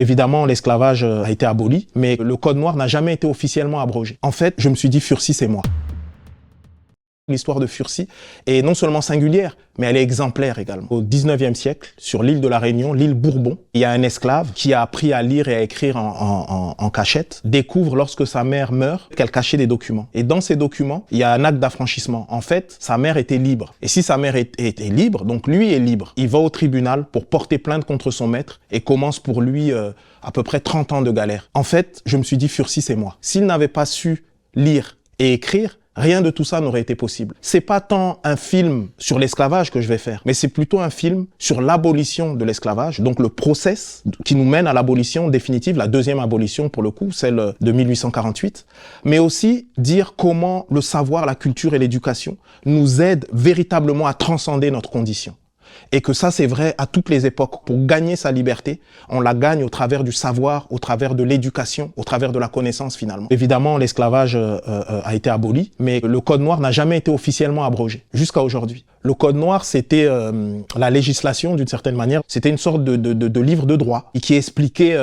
Évidemment, l'esclavage a été aboli, mais le code noir n'a jamais été officiellement abrogé. En fait, je me suis dit, Furcy, c'est moi. L'histoire de Furcy est non seulement singulière, mais elle est exemplaire également. Au 19e siècle, sur l'île de la Réunion, l'île Bourbon, il y a un esclave qui a appris à lire et à écrire en cachette, découvre lorsque sa mère meurt qu'elle cachait des documents. Et dans ces documents, il y a un acte d'affranchissement. En fait, sa mère était libre. Et si sa mère était libre, donc lui est libre. Il va au tribunal pour porter plainte contre son maître et commence pour lui à peu près 30 ans de galère. En fait, je me suis dit, Furcy, c'est moi. S'il n'avait pas su lire et écrire, rien de tout ça n'aurait été possible. C'est pas tant un film sur l'esclavage que je vais faire, mais c'est plutôt un film sur l'abolition de l'esclavage, donc le process qui nous mène à l'abolition définitive, la deuxième abolition pour le coup, celle de 1848, mais aussi dire comment le savoir, la culture et l'éducation nous aident véritablement à transcender notre condition. Et que ça, c'est vrai à toutes les époques. Pour gagner sa liberté, on la gagne au travers du savoir, au travers de l'éducation, au travers de la connaissance finalement. Évidemment, l'esclavage a été aboli, mais le code noir n'a jamais été officiellement abrogé, jusqu'à aujourd'hui. Le code noir, c'était la législation d'une certaine manière. C'était une sorte de livre de droit qui expliquait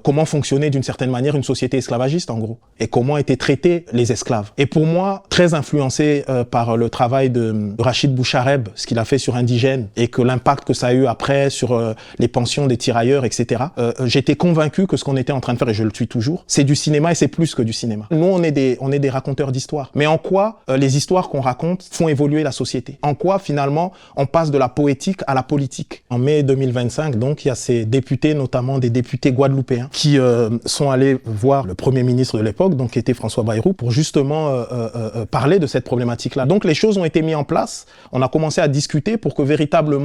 comment fonctionnait d'une certaine manière une société esclavagiste en gros, et comment étaient traités les esclaves. Et pour moi, très influencé par le travail de Rachid Bouchareb, ce qu'il a fait sur Indigène, et que l'impact que ça a eu après sur les pensions des tirailleurs, etc. J'étais convaincu que ce qu'on était en train de faire, et je le suis toujours, c'est du cinéma et c'est plus que du cinéma. Nous, on est des raconteurs d'histoires. Mais en quoi les histoires qu'on raconte font évoluer la société? En quoi, finalement, on passe de la poétique à la politique? En mai 2025, donc, il y a ces députés, notamment des députés guadeloupéens, qui sont allés voir le Premier ministre de l'époque, donc qui était François Bayrou, pour justement parler de cette problématique-là. Donc, les choses ont été mises en place. On a commencé à discuter pour que véritablement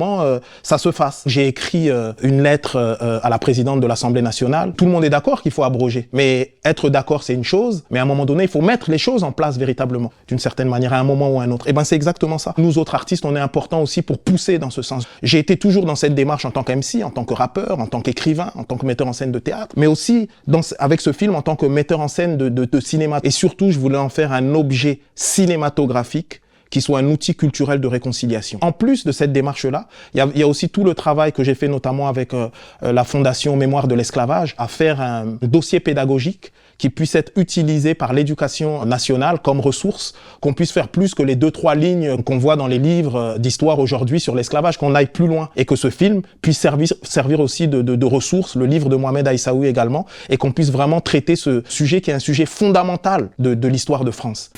ça se fasse. J'ai écrit une lettre à la présidente de l'Assemblée nationale. Tout le monde est d'accord qu'il faut abroger. Mais être d'accord, c'est une chose. Mais à un moment donné, il faut mettre les choses en place véritablement, d'une certaine manière, à un moment ou à un autre. Et ben, c'est exactement ça. Nous autres artistes, on est importants aussi pour pousser dans ce sens. J'ai été toujours dans cette démarche en tant qu'MC, en tant que rappeur, en tant qu'écrivain, en tant que metteur en scène de théâtre, mais aussi avec ce film en tant que metteur en scène de cinéma. Et surtout, je voulais en faire un objet cinématographique qui soit un outil culturel de réconciliation. En plus de cette démarche-là, il y a aussi tout le travail que j'ai fait notamment avec la Fondation Mémoire de l'esclavage, à faire un dossier pédagogique qui puisse être utilisé par l'éducation nationale comme ressource, qu'on puisse faire plus que les 2-3 lignes qu'on voit dans les livres d'histoire aujourd'hui sur l'esclavage, qu'on aille plus loin et que ce film puisse servir aussi de ressource, le livre de Mohamed Aïssaoui également, et qu'on puisse vraiment traiter ce sujet qui est un sujet fondamental de l'histoire de France.